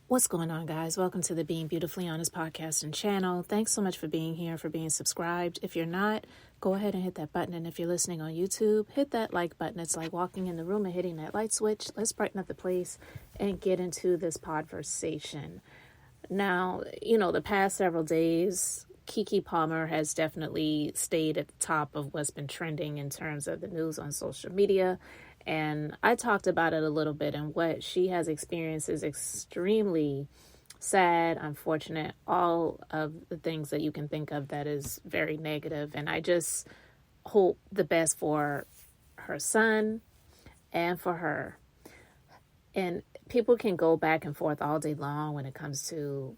What's going on, guys? Welcome to the Being Beautifully Honest podcast and channel. Thanks so much for being here, for being subscribed. If you're not, go ahead and hit that button. And if you're listening on YouTube, hit that like button. It's like walking in the room and hitting that light switch. Let's brighten up the place and get into this conversation. Now, the past several days, Kekepalmer has definitely stayed at the top of what's been trending in terms of the news on social media. And I talked about it a little bit, and what she has experienced is extremely sad, unfortunate, all of the things that you can think of that is very negative. And I just hope the best for her son and for her. And people can go back and forth all day long when it comes to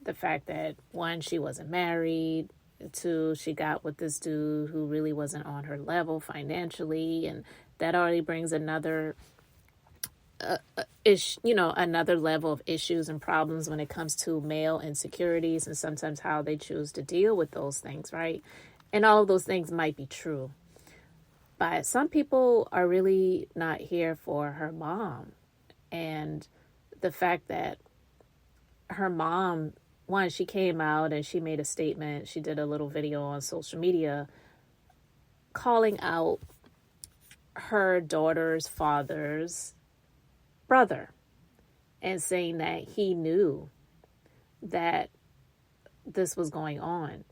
the fact that, one, she wasn't married, two, she got with this dude who really wasn't on her level financially, and that already brings another another level of issues and problems when it comes to male insecurities and sometimes how they choose to deal with those things, right? And all of those things might be true. But some people are really not here for her mom. And the fact that her mom, one, she came out and she made a statement. She did a little video on social media calling out her daughter's father's brother and saying that he knew that this was going on.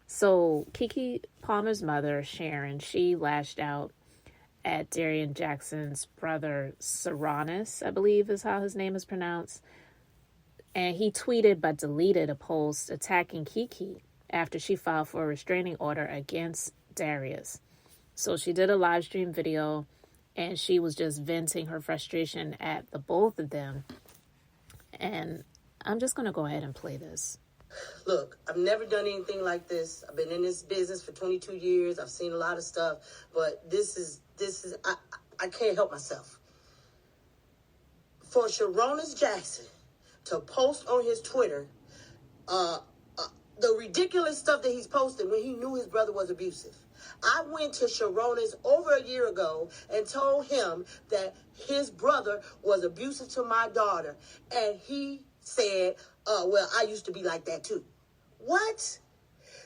So Kekepalmer's mother, Sharon, she lashed out at Darian Jackson's brother, Saronis, I believe is how his name is pronounced. And he tweeted but deleted a post attacking Keke after she filed for a restraining order against Darius. So she did a live stream video and she was just venting her frustration at the both of them. And I'm just going to go ahead and play this. Look, I've never done anything like this. I've been in this business for 22 years. I've seen a lot of stuff, but this is I can't help myself. For Sharonis Jackson to post on his Twitter the ridiculous stuff that he's posted when he knew his brother was abusive. I went to Sharonis over a year ago and told him that his brother was abusive to my daughter. And he said, well, I used to be like that too. What?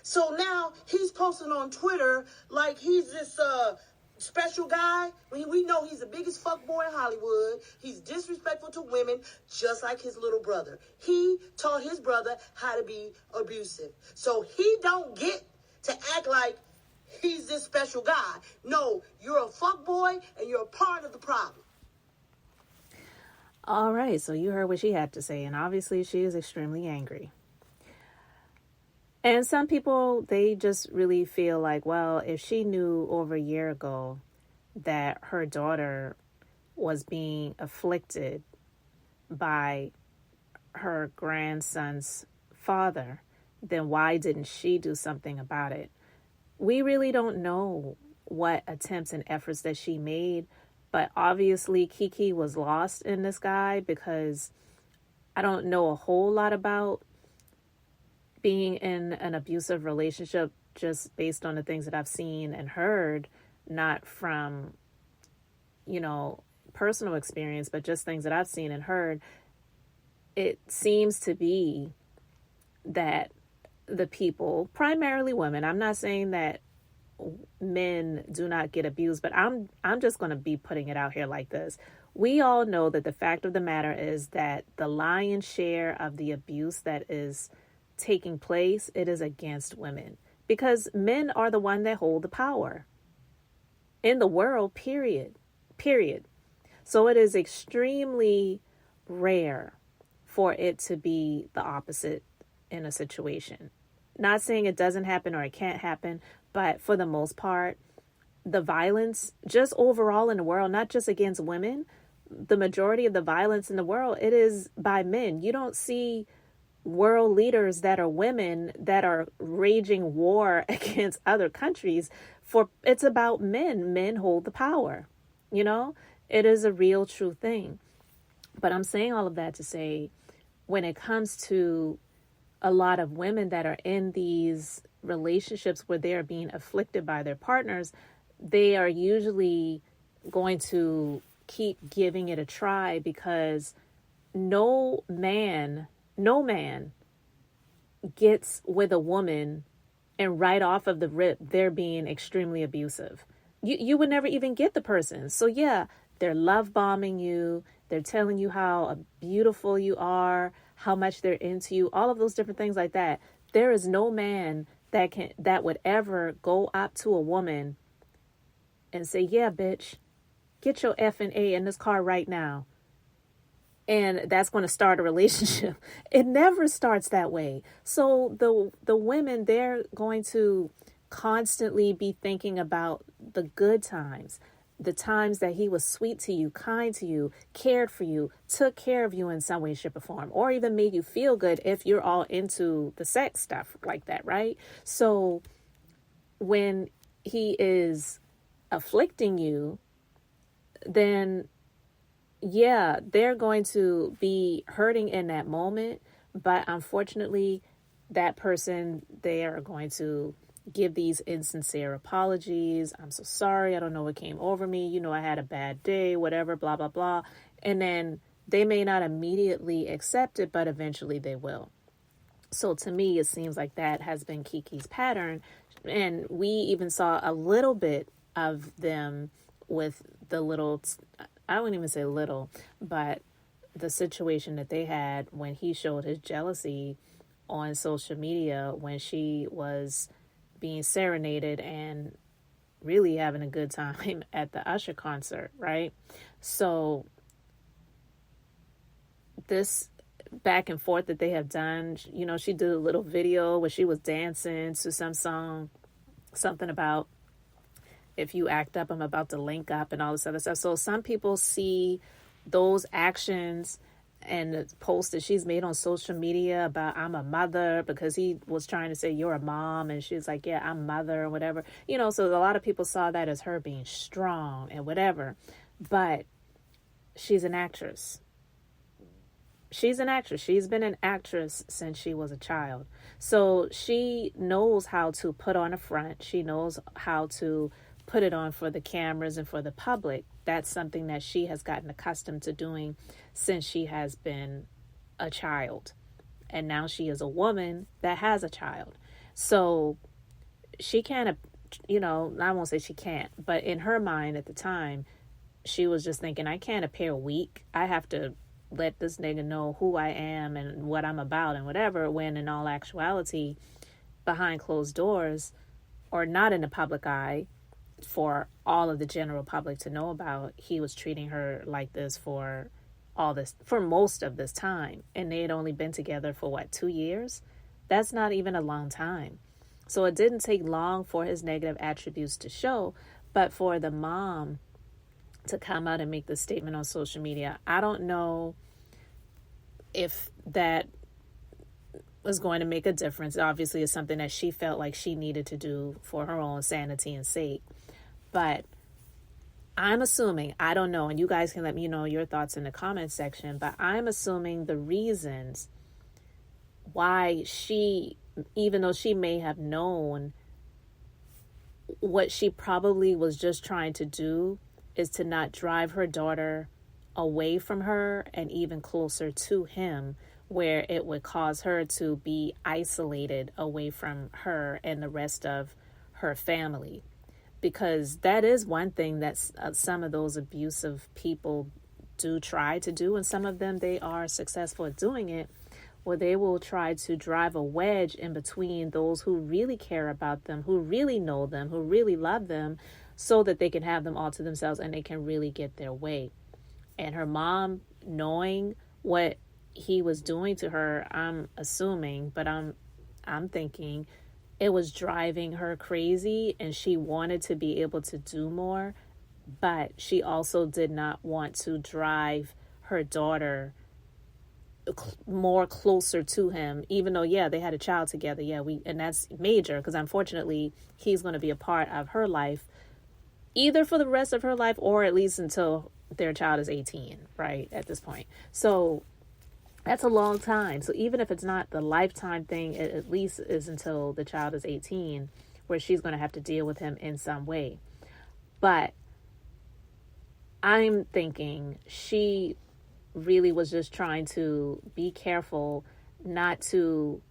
So now he's posting on Twitter like he's this special guy. We know he's the biggest fuckboy in Hollywood. He's disrespectful to women, just like his little brother. He taught his brother how to be abusive. So he don't get to act like he's this special guy. No, you're a fuckboy and you're a part of the problem. All right, so you heard what she had to say, and obviously she is extremely angry. And some people, they just really feel like, well, if she knew over a year ago that her daughter was being afflicted by her grandson's father, then why didn't she do something about it? We really don't know what attempts and efforts that she made, but obviously Keke was lost in this guy because I don't know a whole lot about being in an abusive relationship just based on the things that I've seen and heard, not from, personal experience, but just things that I've seen and heard. It seems to be that the people, primarily women, I'm not saying that men do not get abused, but I'm just going to be putting it out here like this. We all know that the fact of the matter is that the lion's share of the abuse that is taking place, it is against women, because men are the one that hold the power in the world, period. So it is extremely rare for it to be the opposite in a situation. Not saying it doesn't happen or it can't happen, but for the most part, the violence just overall in the world, not just against women, the majority of the violence in the world, it is by men. You don't see world leaders that are women that are raging war against other countries. It's about men. Men hold the power. It is a real true thing. But I'm saying all of that to say, when it comes to a lot of women that are in these relationships where they are being afflicted by their partners, they are usually going to keep giving it a try because no man gets with a woman and right off of the rip, they're being extremely abusive. You would never even get the person. So yeah, they're love bombing you. They're telling you how beautiful you are, how much they're into you, all of those different things like that. There is no man that would ever go up to a woman and say, yeah, bitch, get your F and A in this car right now. And that's going to start a relationship. It never starts that way. So the women, they're going to constantly be thinking about the good times, the times that he was sweet to you, kind to you, cared for you, took care of you in some way, shape, or form, or even made you feel good if you're all into the sex stuff like that, right? So when he is afflicting you, then yeah, they're going to be hurting in that moment, but unfortunately, that person, they are going to give these insincere apologies. I'm so sorry. I don't know what came over me. You know, I had a bad day, whatever, blah, blah, blah. And then they may not immediately accept it, but eventually they will. So to me, it seems like that has been Keke's pattern. And we even saw a little bit of them with the little, I wouldn't even say little, but the situation that they had when he showed his jealousy on social media when she was being serenaded and really having a good time at the Usher concert, right? So this back and forth that they have done, you know, she did a little video where she was dancing to some song, something about if you act up, I'm about to link up and all this other stuff. So some people see those actions and the post that she's made on social media about I'm a mother, because he was trying to say you're a mom and she's like, yeah, I'm mother or whatever. You know, so a lot of people saw that as her being strong and whatever. But she's an actress. She's an actress. She's been an actress since she was a child. So she knows how to put on a front. She knows how to put it on for the cameras and for the public. That's something that she has gotten accustomed to doing since she has been a child. And now she is a woman that has a child. So she can't, you know, I won't say she can't, but in her mind at the time, she was just thinking, I can't appear weak. I have to let this nigga know who I am and what I'm about and whatever, when in all actuality, behind closed doors or not in the public eye, for all of the general public to know about, he was treating her like this for most of this time. And they had only been together for 2 years? That's not even a long time. So it didn't take long for his negative attributes to show, but for the mom to come out and make this statement on social media, I don't know if that was going to make a difference. Obviously, it's something that she felt like she needed to do for her own sanity and sake. But I'm assuming, I don't know, and you guys can let me know your thoughts in the comments section, but I'm assuming the reasons why she, even though she may have known, what she probably was just trying to do is to not drive her daughter away from her and even closer to him, where it would cause her to be isolated away from her and the rest of her family. Because that is one thing that some of those abusive people do try to do, and some of them, they are successful at doing it, where they will try to drive a wedge in between those who really care about them, who really know them, who really love them, so that they can have them all to themselves and they can really get their way. And her mom, knowing what he was doing to her, I'm assuming, but I'm thinking it was driving her crazy, and she wanted to be able to do more, but she also did not want to drive her daughter more closer to him, even though, yeah, they had a child together. Yeah, and that's major, because unfortunately he's going to be a part of her life, either for the rest of her life or at least until their child is 18, right, at this point. So that's a long time. So even if it's not the lifetime thing, it at least is until the child is 18, where she's going to have to deal with him in some way. But I'm thinking she really was just trying to be careful not to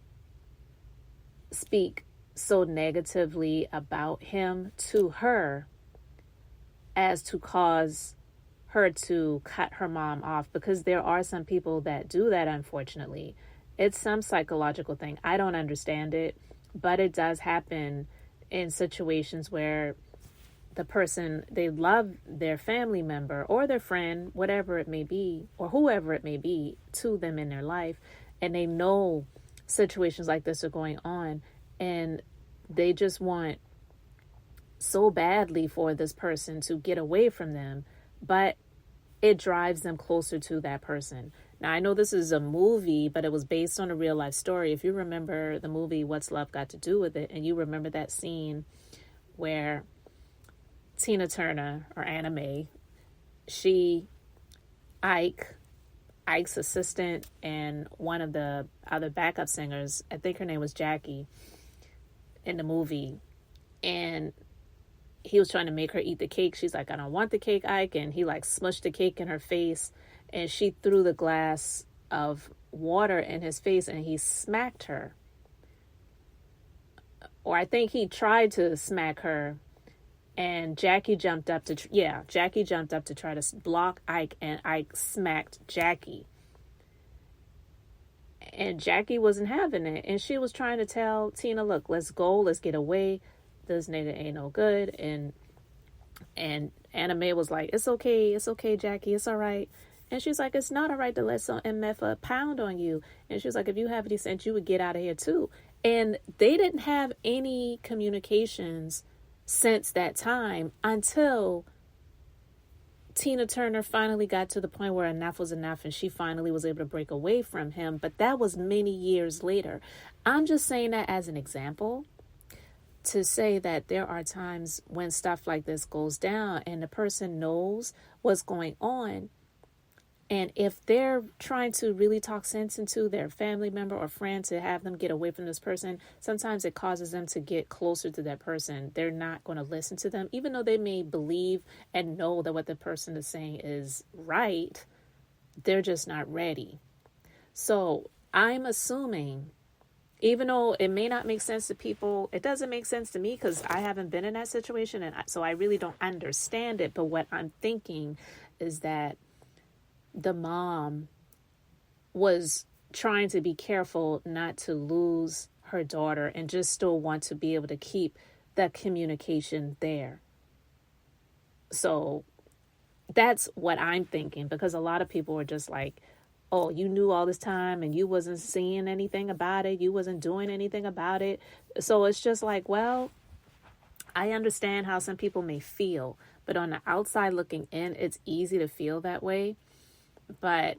speak so negatively about him to her as to cause her to cut her mom off, because there are some people that do that, unfortunately. It's some psychological thing. I don't understand it, but it does happen in situations where the person, they love their family member or their friend, whatever it may be, or whoever it may be to them in their life, and they know situations like this are going on, and they just want so badly for this person to get away from them, but it drives them closer to that person. Now, I know this is a movie, but it was based on a real life story. If you remember the movie What's Love Got to Do with It, and you remember that scene where Tina Turner, or Anna Mae, Ike's assistant, and one of the other backup singers, I think her name was Jackie, in the movie, and he was trying to make her eat the cake. She's like, I don't want the cake, Ike. And he like smushed the cake in her face, and she threw the glass of water in his face, and he smacked her. Or I think he tried to smack her, and Jackie jumped up to try to block Ike, and Ike smacked Jackie. And Jackie wasn't having it, and she was trying to tell Tina, look, let's go, let's get away. This nigga ain't no good. And Anna Mae was like, it's okay, Jackie, it's all right. And she's like, it's not all right to let some MF pound on you. And she's like, if you have any sense, you would get out of here too. And they didn't have any communications since that time until Tina Turner finally got to the point where enough was enough, and she finally was able to break away from him. But that was many years later. I'm just saying that as an example to say that there are times when stuff like this goes down and the person knows what's going on. And if they're trying to really talk sense into their family member or friend to have them get away from this person, sometimes it causes them to get closer to that person. They're not going to listen to them, even though they may believe and know that what the person is saying is right. They're just not ready. So I'm assuming, even though it may not make sense to people, it doesn't make sense to me because I haven't been in that situation, and so I really don't understand it. But what I'm thinking is that the mom was trying to be careful not to lose her daughter and just still want to be able to keep that communication there. So that's what I'm thinking, because a lot of people are just like, oh, you knew all this time and you wasn't seeing anything about it. You wasn't doing anything about it. So it's just like, well, I understand how some people may feel, but on the outside looking in, it's easy to feel that way. But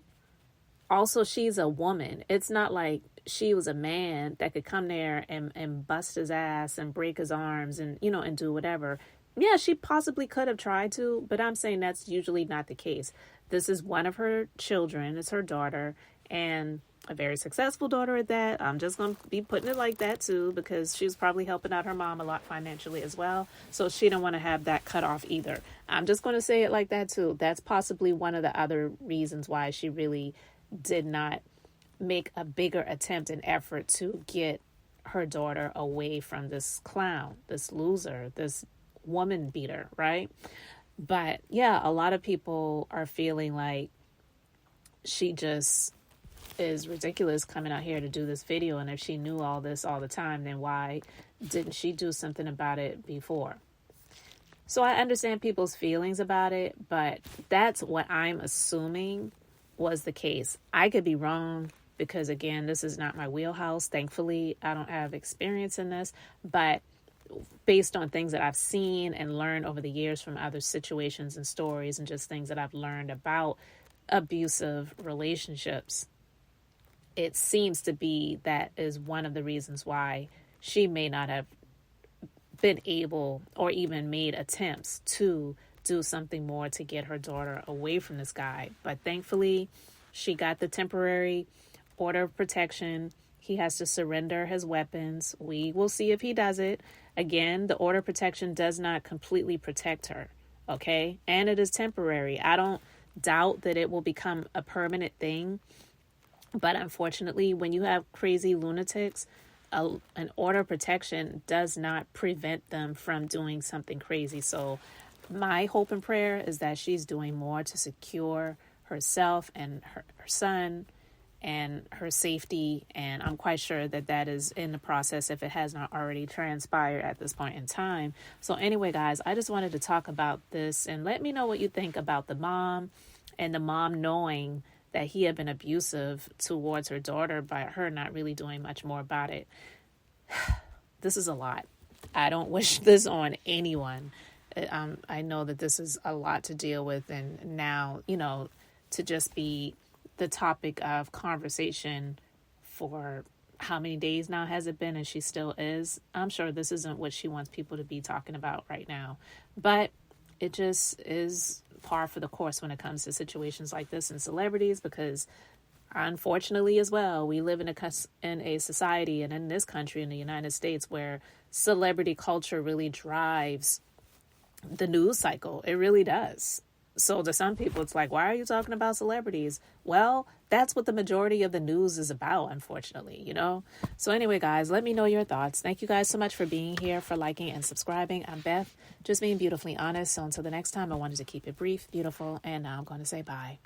also, she's a woman. It's not like she was a man that could come there and bust his ass and break his arms and, and do whatever. Yeah, she possibly could have tried to, but I'm saying that's usually not the case. This is one of her children. It's her daughter, and a very successful daughter at that. I'm just going to be putting it like that too, because she was probably helping out her mom a lot financially as well. So she didn't want to have that cut off either. I'm just going to say it like that too. That's possibly one of the other reasons why she really did not make a bigger attempt and effort to get her daughter away from this clown, this loser, this woman beater, right? But yeah, a lot of people are feeling like she just is ridiculous coming out here to do this video, and if she knew all this all the time, then why didn't she do something about it before? So I understand people's feelings about it, but that's what I'm assuming was the case. I could be wrong, because again, this is not my wheelhouse. Thankfully, I don't have experience in this, but based on things that I've seen and learned over the years from other situations and stories and just things that I've learned about abusive relationships, it seems to be that is one of the reasons why she may not have been able or even made attempts to do something more to get her daughter away from this guy. But thankfully, she got the temporary order of protection. He has to surrender his weapons. We will see if he does it. Again, the order of protection does not completely protect her, okay? And it is temporary. I don't doubt that it will become a permanent thing. But unfortunately, when you have crazy lunatics, an order of protection does not prevent them from doing something crazy. So my hope and prayer is that she's doing more to secure herself and her son and her safety. And I'm quite sure that that is in the process if it has not already transpired at this point in time. So anyway, guys, I just wanted to talk about this and let me know what you think about the mom and the mom knowing that he had been abusive towards her daughter by her not really doing much more about it. This is a lot. I don't wish this on anyone. I know that this is a lot to deal with, and now, to just be the topic of conversation for how many days now has it been, and she still is. I'm sure this isn't what she wants people to be talking about right now, but it just is par for the course when it comes to situations like this and celebrities, because unfortunately as well, we live in a society and in this country, in the United States, where celebrity culture really drives the news cycle. It really does. So to some people, it's like, why are you talking about celebrities? Well, that's what the majority of the news is about, unfortunately, So anyway, guys, let me know your thoughts. Thank you guys so much for being here, for liking and subscribing. I'm Beth, just being beautifully honest. So until the next time, I wanted to keep it brief, beautiful, and now I'm going to say bye.